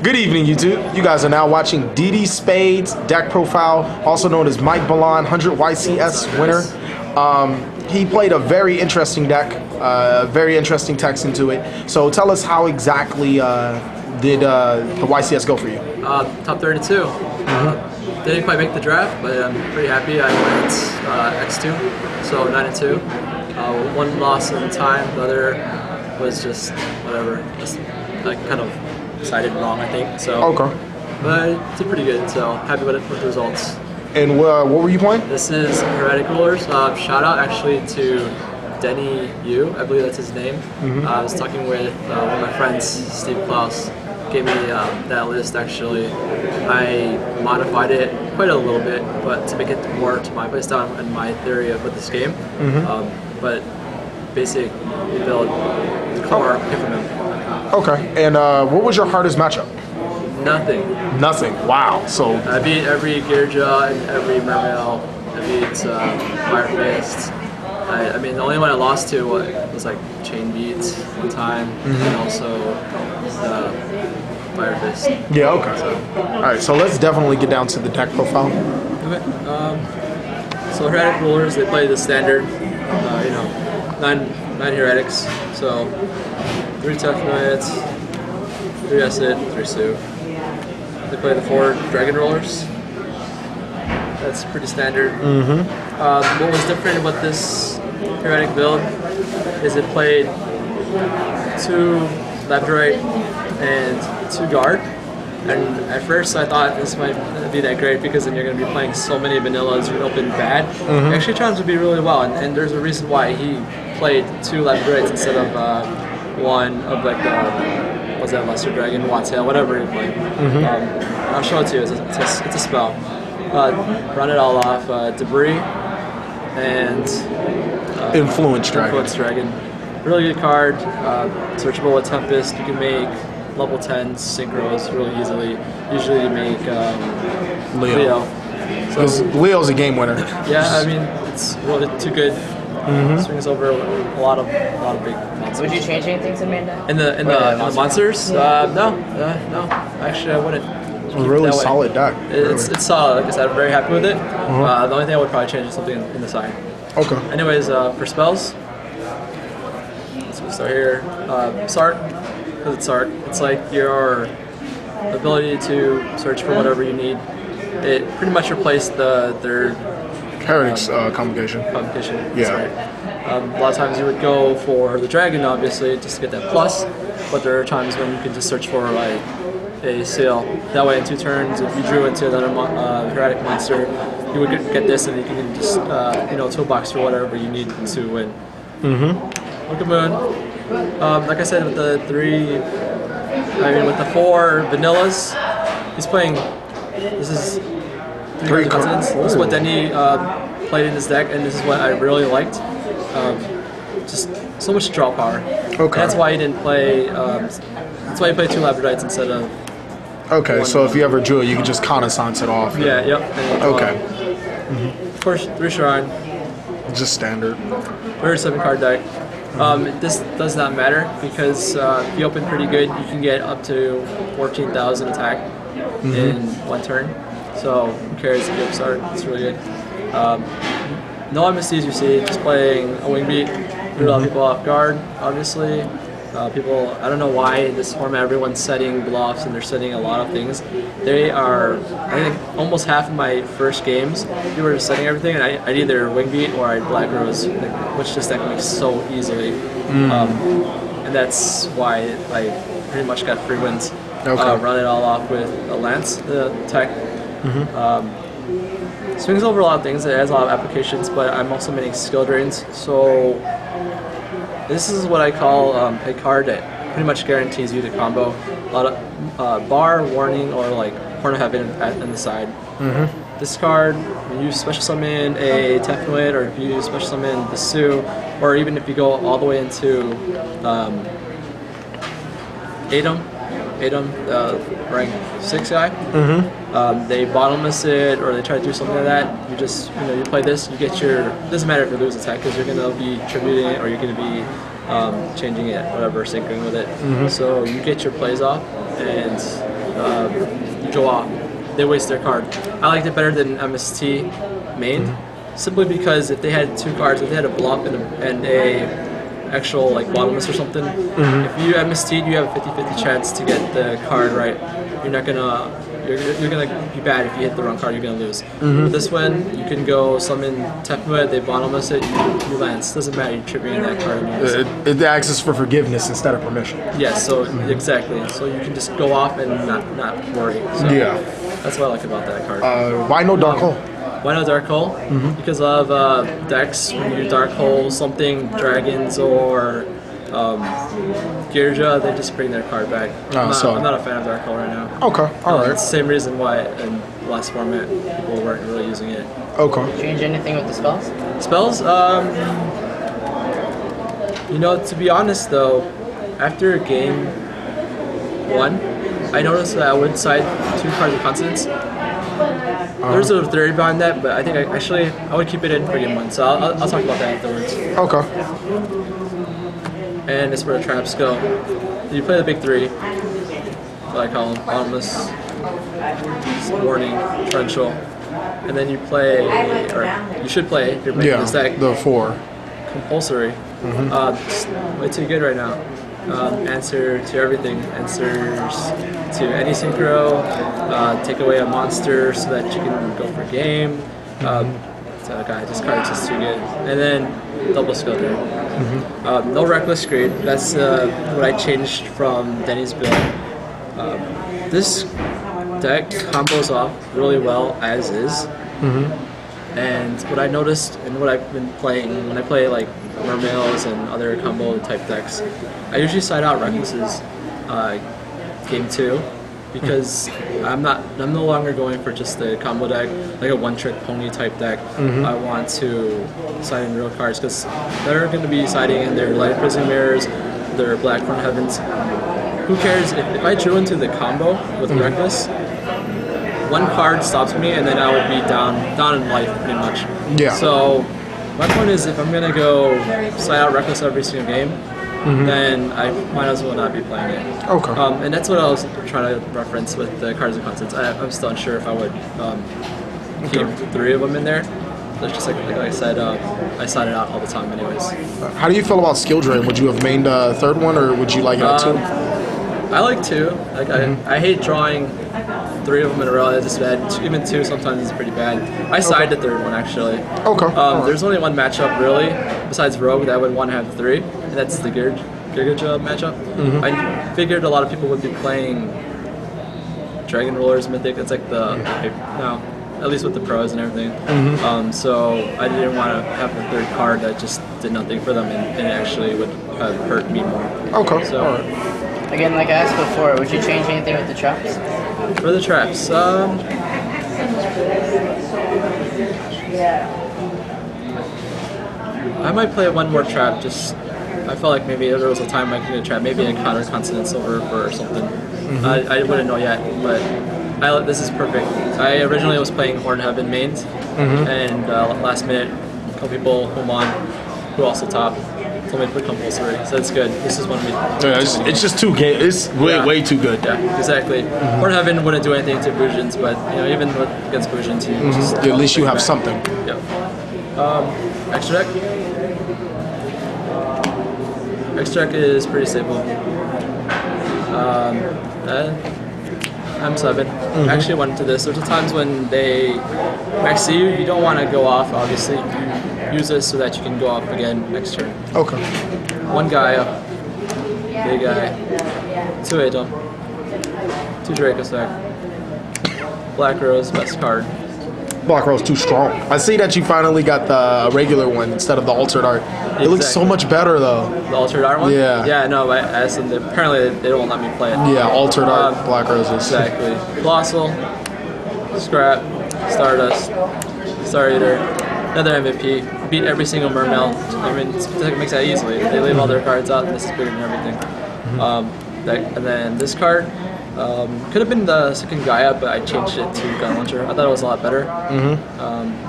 Good evening, YouTube. You guys are now watching DD Spade's deck profile, also known as Mike Balan, 100 YCS winner. He played a very interesting deck, very interesting text into it. So tell us how exactly did the YCS go for you? Top 32. Didn't quite make the draft, but I'm pretty happy. I went X2, so 9-2. One loss in time, the other was just whatever. Just like kind of decided wrong, I think. So okay, but did pretty good. So happy with the results. And what were you playing? This is Hieratic Rulers. Shout out actually to Denny Yu, I believe that's his name. I was talking with one of my friends, Steve Klaus. Gave me that list actually. I modified it quite a little bit, but to make it more to my playstyle and my theory of this game. But basic build core came from him. Okay, and what was your hardest matchup? Nothing. Nothing. Wow. So I beat every Gearjaw and every Mermail. I beat Firefist. I mean, the only one I lost to was like Chain Beats one time, and also Firefist. yeah. Okay. So, all right. So let's definitely get down to the deck profile. Okay. So Hieratic Rulers, they play the standard, you know, nine Hieratics. So 3 Tefnoids, 3 Acid, 3 Sue. They play the 4 Dragon Rollers. That's pretty standard. What was different about this Hieratic build is it played 2 Labradorite and 2 Guard. And at first I thought this might be that great because then you're going to be playing so many vanillas, you're open bad. It actually turns out to be really well, and there's a reason why he played 2 Labradorites instead of one of like the was that Lesser Dragon, Wattail, whatever he played. I'll show it to you. It's a spell. Run it all off. Debris and Influence Dragon. Influence Dragon. Really good card. Searchable with Tempest. You can make level 10 synchros really easily. Usually you make Leo. So Leo's a game winner. Yeah, I mean it's really too good. Swings over a lot of big monsters. Would you change anything to main deck? In the monsters? No. Actually, I wouldn't. Really solid deck. It's solid. Like I said, I'm very happy with it. The only thing I would probably change is something in the side. Okay. Anyways, for spells, let's start here. Sark, because it's Sark. It's like your ability to search for whatever you need. It pretty much replaced the third Heritage Convocation. Yeah. Right. A lot of times you would go for the dragon, obviously, just to get that plus, but there are times when you can just search for like a seal. That way, in 2 turns, if you drew into another Hieratic monster, you would get this, and you can just you know, toolbox for whatever you need to win. Look at Moon. Like I said, with the 4 vanillas, he's playing. This is 3 cards. This is what Denny played in his deck, and this is what I really liked. Just so much draw power. Okay. That's why he didn't play. That's why he played 2 Labradorites instead of. Okay, so if you ever drew it, you could just Connaissance it off. Yeah. Yep. Okay. Of course, 3 Shrine. Just standard. 37 card deck. This does not matter because if you open pretty good, you can get up to 14,000 attack in 1 turn. So who cares if you upstart? It's really good. No MSCs you see, just playing a wing beat. Put a lot of people off guard, obviously. People, I don't know why in this format everyone's setting bluffs and they're setting a lot of things. They are, I think almost half of my first games, we were just setting everything and I'd either wing beat or I'd black rose, which this deck makes so easily. And that's why I pretty much got free wins. Run it all off with a Lance, the tech. Swings over a lot of things, it has a lot of applications, but I'm also making skill drains, so this is what I call a card that pretty much guarantees you the combo. A lot of bar, warning, or like Horn of Heaven on the side. This card, when you special summon a Tefnoid, or if you special summon the Sue, or even if you go all the way into Adam, rank 6 guy. They bottomless it, or they try to do something like that. You just, you play this, you get your. It doesn't matter if you lose attack because you're gonna be tributing it, or you're gonna be changing it, whatever, syncing with it. So you get your plays off, and go off, they waste their card. I liked it better than MST main, simply because if they had 2 cards, if they had a bluff and a actual like bottomless or something, if you MST, you have a 50-50 chance to get the card right. You're not gonna. You're gonna be bad if you hit the wrong card. You're gonna lose. With this one, you can go summon Tefma, they bottomless it, you lance. Doesn't matter. You're tripping that card. It asks for forgiveness instead of permission. Yes. So exactly. So you can just go off and not worry. So Yeah. That's what I like about that card. Why no Dark Hole? Why no Dark Hole? Because of decks, when you Dark Hole something, dragons or Girja, they just bring their card back. I'm not a fan of Dark Hole right now. Okay, alright. It's the same reason why in the last format people weren't really using it. Okay. Change anything with the spells? Spells? You know, to be honest though, after game 1, I noticed that I would side 2 cards of consonants. There's a theory behind that, but I think I would keep it in for game 1, so I'll talk about that afterwards. Okay. And as for the traps go, you play the big 3, what I call them, bottomless, warning, torrential, and then you play, or you should play, if you're making this deck, the 4. compulsory. Way too good right now. Answer to everything, answers to any synchro, take away a monster so that you can go for game. So this card is just too good. And then double skill drain. No reckless greed. That's what I changed from Denny's build. This deck combos off really well as is. And what I noticed and what I've been playing when I play like Mermails and other combo type decks, I usually side out Reckless's game 2 because I'm no longer going for just the combo deck, like a one-trick pony type deck. I want to side in real cards because they're going to be siding in their Light Prison Mirrors, their Blackthorn Heavens. Who cares if I drew into the combo with Reckless? 1 card stops me, and then I would be down in life pretty much. Yeah. So my point is, if I'm gonna go side out Reckless every single game, then I might as well not be playing it. Okay. And that's what I was trying to reference with the cards and constants. I'm still unsure if I would keep 3 of them in there. That's just like I said, I side it out all the time, anyways. How do you feel about skill drain? Would you have mained a 3rd one, or would you like it at 2? I like 2. Like I hate drawing 3 of them in a row. It's just bad. Even 2 sometimes is pretty bad. I side the 3rd one actually. Okay. There's only one matchup really, besides Rogue, that I would want to have 3, and that's the Girja matchup. I figured a lot of people would be playing Dragon Rollers Mythic. It's like the no, at least with the pros and everything. So I didn't want to have a 3rd card that just did nothing for them and actually would hurt me more. Okay. So. All right. Again, like I asked before, would you change anything with the traps? For the traps, I might play 1 more trap. Just I felt like maybe there was a time I could get a trap, maybe a counter consonant silver or something. I wouldn't know yet, but this is perfect. I originally was playing Horn Heaven mains, and last minute, a couple people who also top. Told me to put compulsory, so it's good. This is one of me. Yeah, it's just too good. It's way too good. Yeah, exactly. Horn Heaven wouldn't do anything to Bujins, but even against Bujins, you just at least you have something. Yep. Extra deck. Extra deck is pretty stable. M7. I actually went into this. There's times when they max you, you don't want to go off, obviously. You use this so that you can go off again next turn. Okay. 1 Gaia, big guy, 2 Atom, 2 Draco stack, Black Rose, best card. Black Rose too strong. I see that you finally got the regular one instead of the altered art. It looks so much better though. The altered art one? Yeah. Yeah, no, apparently they don't let me play it. Yeah, altered art Black Roses. Exactly. Colossal, Scrap, Stardust, Star Eater, another MVP. Beat every single Mermail. I mean, it makes that easily. They leave all their cards out, and this is bigger than everything. And then this card could have been the 2nd Gaia, but I changed it to Gun Launcher. I thought it was a lot better.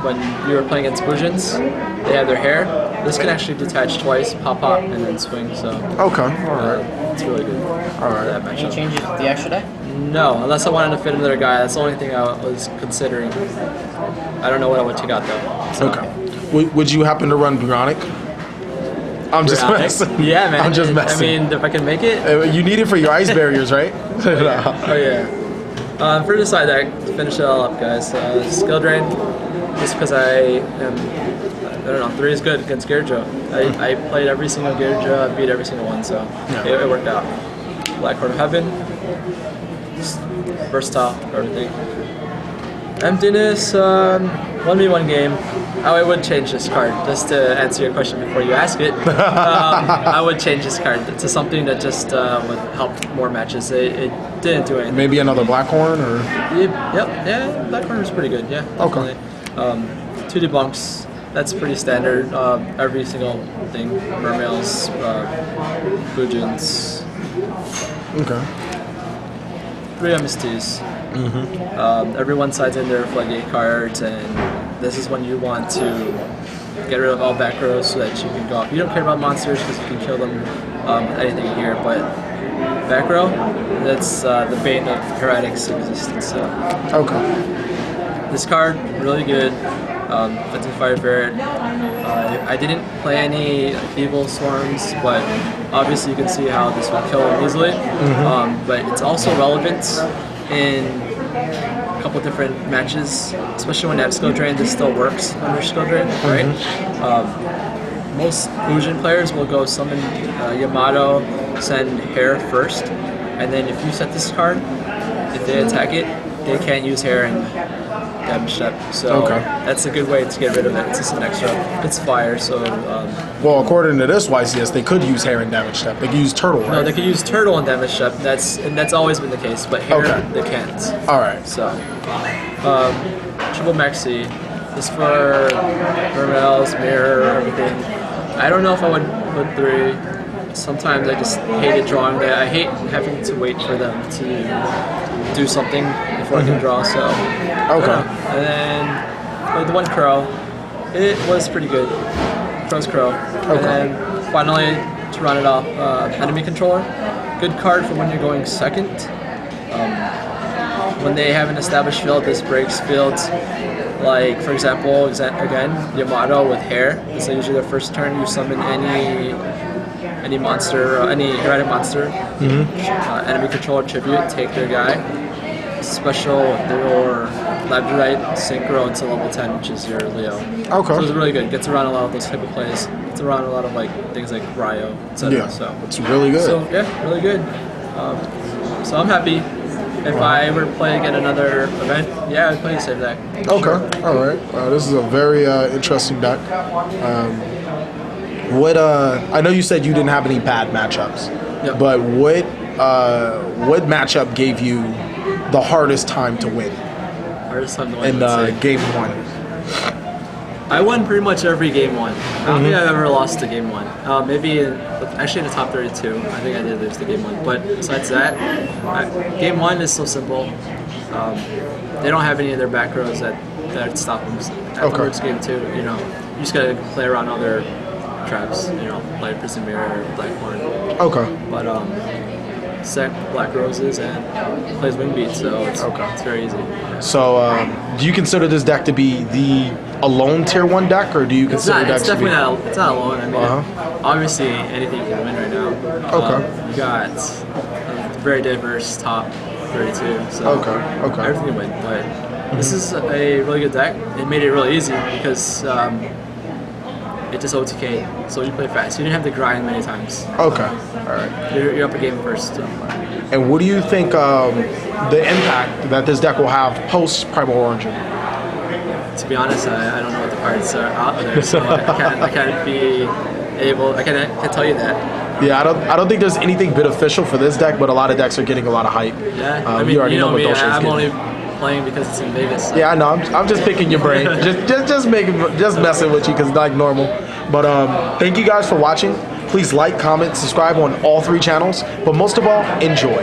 When you were playing against Bujins, they have their hair. This can actually detach twice, pop, and then swing. So okay, all right. it's really good. All right. That Any matchup. changes with the extra deck? No, unless I wanted to fit another guy. That's the only thing I was considering. I don't know what I would take out though. So. Okay. Would you happen to run Bionic? I'm just messing. Yeah, man. I'm just messing. I mean, if I can make it. You need it for your ice barriers, right? Oh yeah. For the side deck, to finish it all up, guys. Skill drain, just because I don't know, 3 is good against Gearja. I played every single Gearja, beat every single one, so it worked out. Black Heart of Heaven, just versatile for everything. Emptiness, 1v1 game. I would change this card, just to answer your question before you ask it. I would change this card to something that just would help more matches. It didn't do anything. Maybe another Blackhorn, or? Yeah, Blackhorn was pretty good, yeah. Definitely. Okay. 2 debunks, that's pretty standard. Every single thing, Mermails, Fujins. Okay. 3 MSTs. Everyone sides in their floodgate cards, and this is when you want to get rid of all back rows so that you can go off. You don't care about monsters because you can kill them anything here, but back row, that's the bane of Hieratic's existence. So. Okay. This card, really good. Fenton Fire Ferret. I didn't play any Evil Swarms, but obviously you can see how this would kill them easily. But it's also relevant in a couple different matches, especially when they have skill drain. This still works under skill drain, right? Most Fujin players will go summon Yamato, send Hair first, and then if you set this card, if they attack it, they can't use Hair and damage step. So that's a good way to get rid of it. It's just an extra. It's fire, so. Well, according to this YCS, they could use Hair and damage step. They could use Turtle, right? No, they could use Turtle and damage step. That's always been the case, but Hair they can't. All right. So, triple maxi. Just for Mermails, Mirror, everything. I don't know if I would put 3. Sometimes I just hated drawing that. I hate having to wait for them to do something before I can draw. So, and then with the 1 Crow, it was pretty good. Crow's Crow. And then finally, to round it off, Enemy Controller. Good card for when you're going second. When they have an established field, this breaks fields. Like, for example, again, Yamato with Hair. It's usually the first turn you summon any monster, any Hieratic monster. Enemy Controller Tribute, take their guy. Special your Labradorite Synchro until level 10, which is your Leo. Okay. So it's really good. Gets around a lot of those type of plays. Gets around a lot of like things like Ryo, etc. Yeah, so it's really good. So yeah, really good. So I'm happy. If I were to play again another event, yeah, I'd play the same deck. Okay, sure. All right. This is a very interesting deck. I know you said you didn't have any bad matchups, but what matchup gave you the hardest time to win? Hardest time to win in game 1. I won pretty much every game 1. I don't think I've ever lost to game 1. Maybe actually in the top 32, I think I did lose to game 1. But besides that, game 1 is so simple. They don't have any of their back rows that stop them. Afterwards, game 2, you know, you just gotta play around other traps. You know, play Prison Mirror, Blackhorn. Okay. But set Black Roses and plays Wing Beat, so it's very easy. So, do you consider this deck to be a lone tier 1 deck, or do you consider it's definitely not. It's not alone. I mean, obviously anything can win right now. You got a very diverse top 32, so everything can win. But this is a really good deck. It made it really easy because it just OTK'd, so you play fast. You didn't have to grind many times. Okay, all right. You're up a game first. So. And what do you think the impact that this deck will have post Primal Origin? To be honest, I don't know what the cards are out there, so I can't be able. I can't tell you that. Yeah, I don't think there's anything beneficial for this deck, but a lot of decks are getting a lot of hype. Yeah, I mean, you know me. I'm only playing because it's in Vegas. So. Yeah, I know. I'm just picking your brain, just messing with you because like normal. But thank you guys for watching. Please like, comment, subscribe on all 3 channels. But most of all, enjoy.